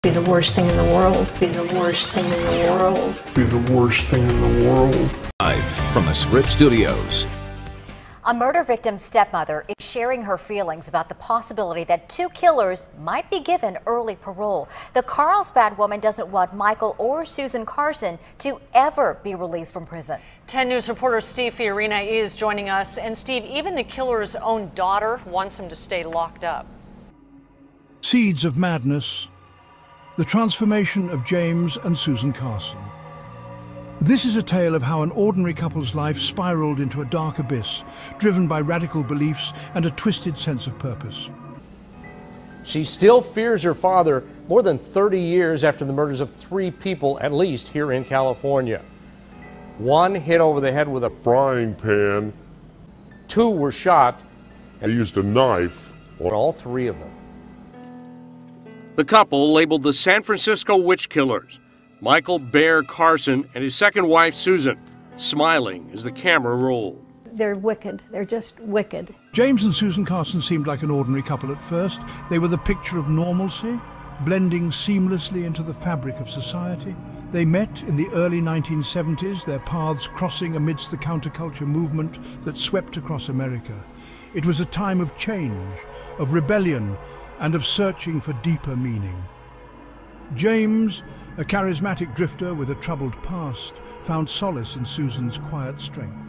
Be the worst thing in the world. Be the worst thing in the world. Be the worst thing in the world. Live from the Script Studios. A murder victim's stepmother is sharing her feelings about the possibility that two killers might be given early parole. The Carlsbad woman doesn't want Michael or Suzan Carson to ever be released from prison. 10 News reporter Steve Fiorina is joining us. And Steve, even the killer's own daughter wants him to stay locked up. Seeds of madness. The transformation of James and Suzan Carson. This is a tale of how an ordinary couple's life spiraled into a dark abyss, driven by radical beliefs and a twisted sense of purpose. She still fears her father more than 30 years after the murders of 3 people, at least here in California. 1 hit over the head with a Frying pan. 2 were shot. I used a knife. On all 3 of them. The couple, labeled the San Francisco Witch Killers, Michael Bear Carson and his second wife, Suzan, smiling as the camera rolled. They're wicked. They're just wicked. James and Suzan Carson seemed like an ordinary couple at first. They were the picture of normalcy, blending seamlessly into the fabric of society. They met in the early 1970s, their paths crossing amidst the counterculture movement that swept across America. It was a time of change, of rebellion, and of searching for deeper meaning. James, a charismatic drifter with a troubled past, found solace in Suzan's quiet strength.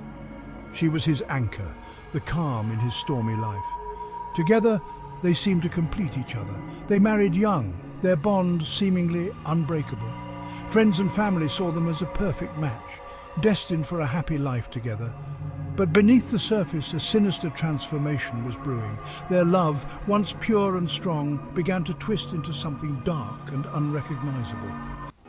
She was his anchor, the calm in his stormy life. Together, they seemed to complete each other. They married young, their bond seemingly unbreakable. Friends and family saw them as a perfect match, destined for a happy life together. But beneath the surface, a sinister transformation was brewing. Their love, once pure and strong, began to twist into something dark and unrecognizable.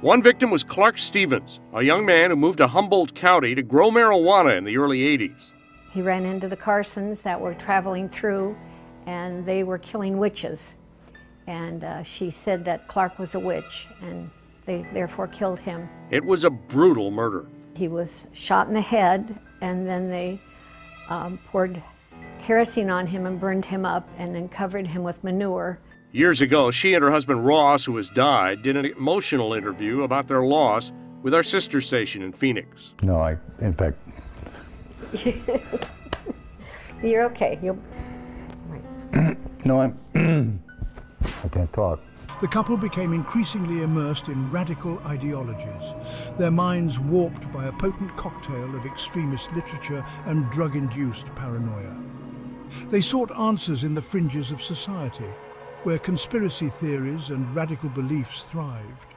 One victim was Clark Stevens, a young man who moved to Humboldt County to grow marijuana in the early 80s. He ran into the Carsons that were traveling through, and they were killing witches. And she said that Clark was a witch, and they therefore killed him. It was a brutal murder. He was shot in the head, and then they poured kerosene on him and burned him up, and then covered him with manure. Years ago, she and her husband Ross, who has died, did an emotional interview about their loss with our sister station in Phoenix. No, in fact... You're okay. No, I can't talk. The couple became increasingly immersed in radical ideologies, their minds warped by a potent cocktail of extremist literature and drug-induced paranoia. They sought answers in the fringes of society, where conspiracy theories and radical beliefs thrived.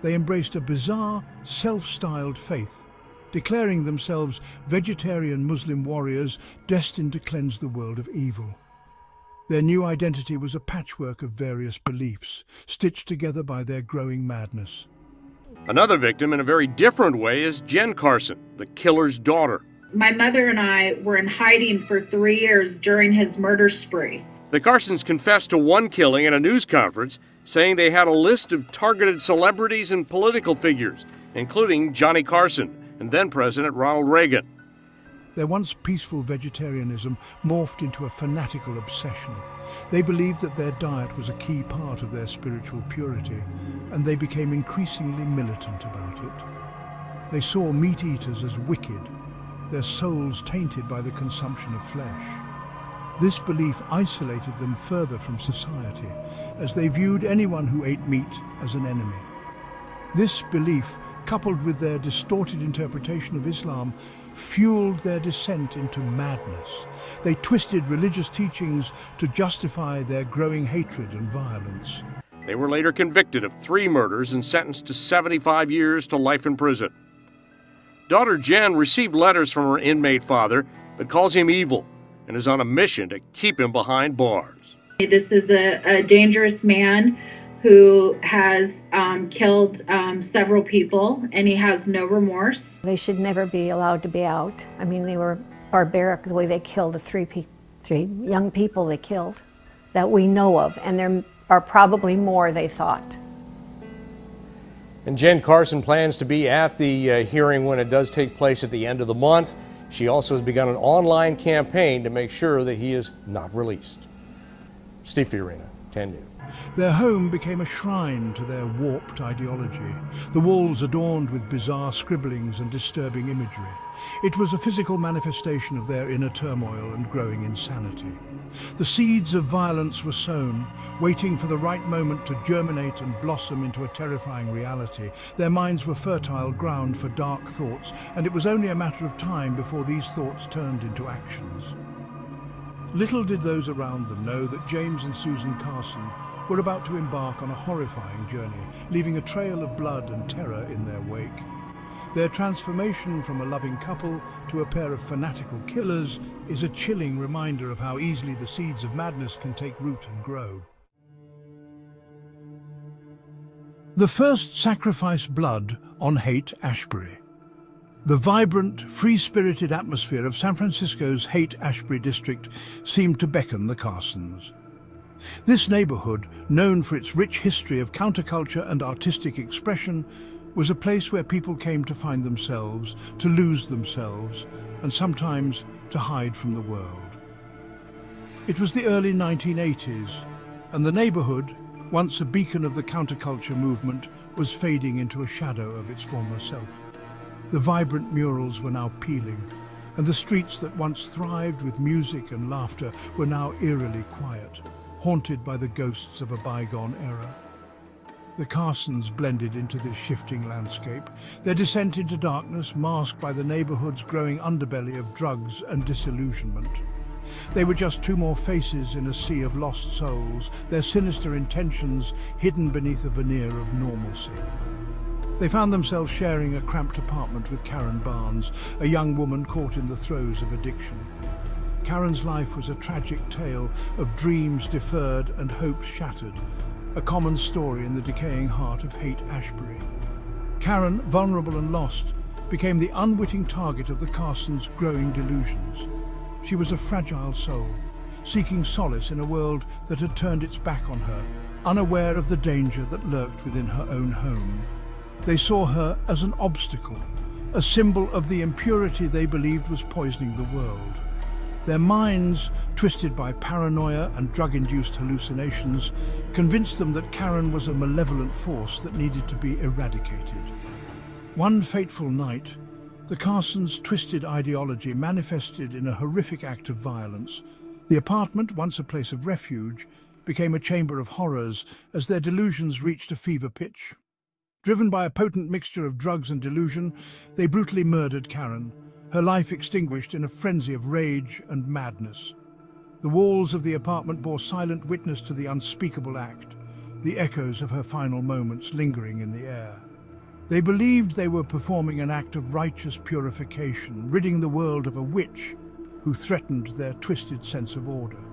They embraced a bizarre, self-styled faith, declaring themselves vegetarian Muslim warriors destined to cleanse the world of evil. Their new identity was a patchwork of various beliefs, stitched together by their growing madness. Another victim, in a very different way, is Jen Carson, the killer's daughter. My mother and I were in hiding for 3 years during his murder spree. The Carsons confessed to one killing at a news conference, saying they had a list of targeted celebrities and political figures, including Johnny Carson and then-President Ronald Reagan. Their once peaceful vegetarianism morphed into a fanatical obsession. They believed that their diet was a key part of their spiritual purity, and they became increasingly militant about it. They saw meat-eaters as wicked, their souls tainted by the consumption of flesh. This belief isolated them further from society, as they viewed anyone who ate meat as an enemy. This belief, coupled with their distorted interpretation of Islam, fueled their descent into madness. They twisted religious teachings to justify their growing hatred and violence. They were later convicted of 3 murders and sentenced to 75 years to life in prison. Daughter Jen received letters from her inmate father, but calls him evil and is on a mission to keep him behind bars. This is a dangerous man who has killed several people, and he has no remorse. They should never be allowed to be out. I mean, they were barbaric the way they killed the three young people they killed that we know of, and there are probably more, they thought. And Jen Carson plans to be at the hearing when it does take place at the end of the month. She also has begun an online campaign to make sure that he is not released. Steve Fiorina, continue. Their home became a shrine to their warped ideology, the walls adorned with bizarre scribblings and disturbing imagery. It was a physical manifestation of their inner turmoil and growing insanity. The seeds of violence were sown, waiting for the right moment to germinate and blossom into a terrifying reality. Their minds were fertile ground for dark thoughts, and it was only a matter of time before these thoughts turned into actions. Little did those around them know that James and Suzan Carson were about to embark on a horrifying journey, leaving a trail of blood and terror in their wake. Their transformation from a loving couple to a pair of fanatical killers is a chilling reminder of how easily the seeds of madness can take root and grow. The first sacrificed blood on Haight-Ashbury. The vibrant, free-spirited atmosphere of San Francisco's Haight-Ashbury district seemed to beckon the Carsons. This neighborhood, known for its rich history of counterculture and artistic expression, was a place where people came to find themselves, to lose themselves, and sometimes to hide from the world. It was the early 1980s, and the neighborhood, once a beacon of the counterculture movement, was fading into a shadow of its former self. The vibrant murals were now peeling, and the streets that once thrived with music and laughter were now eerily quiet, haunted by the ghosts of a bygone era. The Carsons blended into this shifting landscape, their descent into darkness masked by the neighborhood's growing underbelly of drugs and disillusionment. They were just two more faces in a sea of lost souls, their sinister intentions hidden beneath a veneer of normalcy. They found themselves sharing a cramped apartment with Karen Barnes, a young woman caught in the throes of addiction. Karen's life was a tragic tale of dreams deferred and hopes shattered, a common story in the decaying heart of Haight-Ashbury. Karen, vulnerable and lost, became the unwitting target of the Carsons' growing delusions. She was a fragile soul, seeking solace in a world that had turned its back on her, unaware of the danger that lurked within her own home. They saw her as an obstacle, a symbol of the impurity they believed was poisoning the world. Their minds, twisted by paranoia and drug-induced hallucinations, convinced them that Karen was a malevolent force that needed to be eradicated. One fateful night, the Carsons' twisted ideology manifested in a horrific act of violence. The apartment, once a place of refuge, became a chamber of horrors as their delusions reached a fever pitch. Driven by a potent mixture of drugs and delusion, they brutally murdered Karen, her life extinguished in a frenzy of rage and madness. The walls of the apartment bore silent witness to the unspeakable act, the echoes of her final moments lingering in the air. They believed they were performing an act of righteous purification, ridding the world of a witch who threatened their twisted sense of order.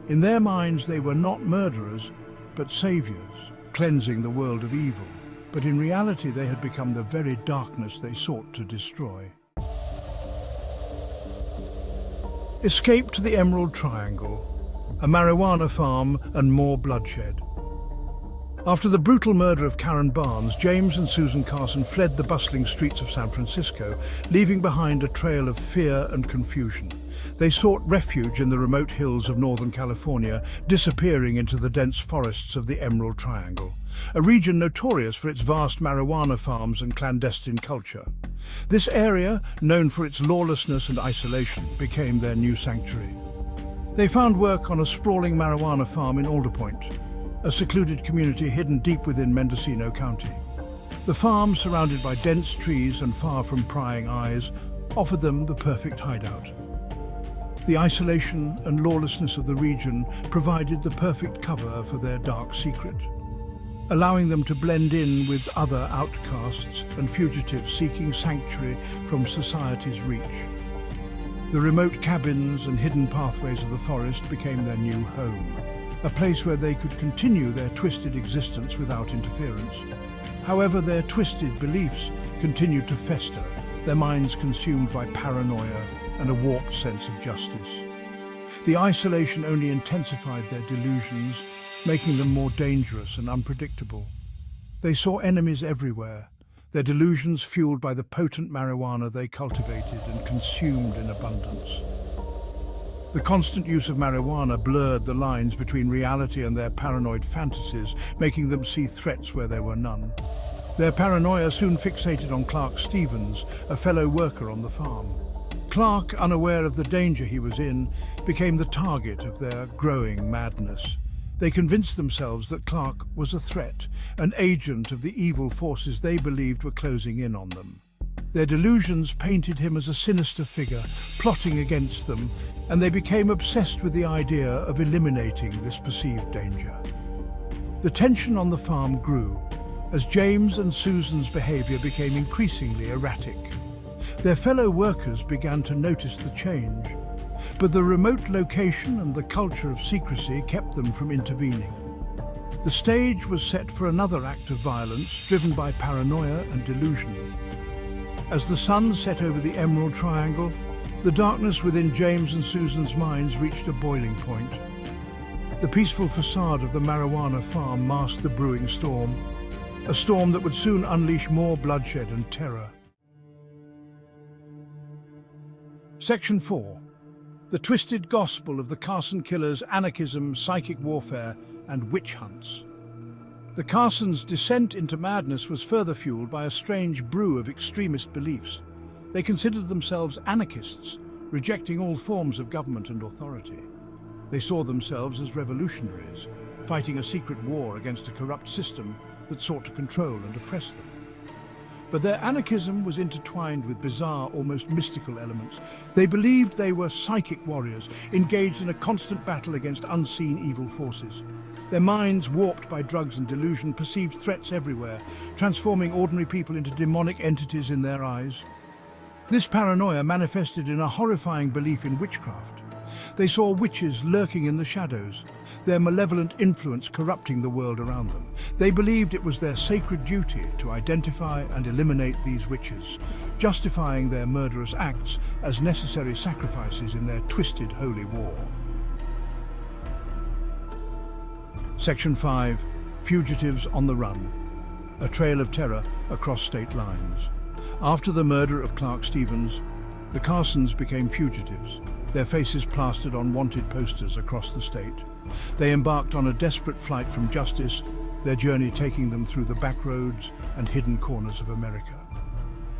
In their minds, they were not murderers, but saviors, cleansing the world of evil. But in reality, they had become the very darkness they sought to destroy. Escape to the Emerald Triangle, a marijuana farm and more bloodshed. After the brutal murder of Karen Barnes, James and Suzan Carson fled the bustling streets of San Francisco, leaving behind a trail of fear and confusion. They sought refuge in the remote hills of Northern California, disappearing into the dense forests of the Emerald Triangle, a region notorious for its vast marijuana farms and clandestine culture. This area, known for its lawlessness and isolation, became their new sanctuary. They found work on a sprawling marijuana farm in Alder Point, a secluded community hidden deep within Mendocino County. The farm, surrounded by dense trees and far from prying eyes, offered them the perfect hideout. The isolation and lawlessness of the region provided the perfect cover for their dark secret, allowing them to blend in with other outcasts and fugitives seeking sanctuary from society's reach. The remote cabins and hidden pathways of the forest became their new home, a place where they could continue their twisted existence without interference. However, their twisted beliefs continued to fester, their minds consumed by paranoia and a warped sense of justice. The isolation only intensified their delusions, making them more dangerous and unpredictable. They saw enemies everywhere, their delusions fueled by the potent marijuana they cultivated and consumed in abundance. The constant use of marijuana blurred the lines between reality and their paranoid fantasies, making them see threats where there were none. Their paranoia soon fixated on Clark Stevens, a fellow worker on the farm. Clark, unaware of the danger he was in, became the target of their growing madness. They convinced themselves that Clark was a threat, an agent of the evil forces they believed were closing in on them. Their delusions painted him as a sinister figure, plotting against them, and they became obsessed with the idea of eliminating this perceived danger. The tension on the farm grew as James and Suzan's behavior became increasingly erratic. Their fellow workers began to notice the change, but the remote location and the culture of secrecy kept them from intervening. The stage was set for another act of violence driven by paranoia and delusion. As the sun set over the Emerald Triangle, the darkness within James and Suzan's minds reached a boiling point. The peaceful facade of the marijuana farm masked the brewing storm, a storm that would soon unleash more bloodshed and terror. Section 4. The twisted gospel of the Carson killers, anarchism, psychic warfare, and witch hunts. The Carsons' descent into madness was further fueled by a strange brew of extremist beliefs. They considered themselves anarchists, rejecting all forms of government and authority. They saw themselves as revolutionaries, fighting a secret war against a corrupt system that sought to control and oppress them. But their anarchism was intertwined with bizarre, almost mystical elements. They believed they were psychic warriors, engaged in a constant battle against unseen evil forces. Their minds, warped by drugs and delusion, perceived threats everywhere, transforming ordinary people into demonic entities in their eyes. This paranoia manifested in a horrifying belief in witchcraft. They saw witches lurking in the shadows, their malevolent influence corrupting the world around them. They believed it was their sacred duty to identify and eliminate these witches, justifying their murderous acts as necessary sacrifices in their twisted holy war. Section 5. Fugitives on the Run. A trail of terror across state lines. After the murder of Clark Stevens, the Carsons became fugitives, their faces plastered on wanted posters across the state. They embarked on a desperate flight from justice, their journey taking them through the back roads and hidden corners of America.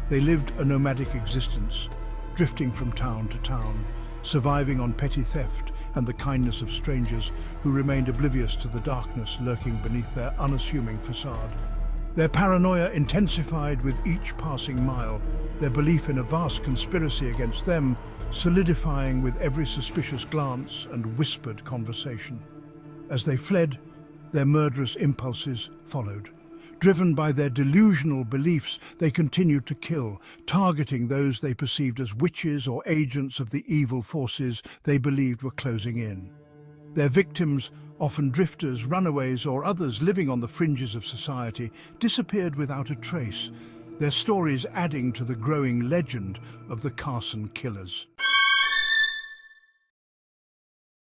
They lived a nomadic existence, drifting from town to town, surviving on petty theft and the kindness of strangers who remained oblivious to the darkness lurking beneath their unassuming facade. Their paranoia intensified with each passing mile, their belief in a vast conspiracy against them solidifying with every suspicious glance and whispered conversation. As they fled, their murderous impulses followed. Driven by their delusional beliefs, they continued to kill, targeting those they perceived as witches or agents of the evil forces they believed were closing in. Their victims, often drifters, runaways, or others living on the fringes of society, disappeared without a trace, their stories adding to the growing legend of the Carson killers.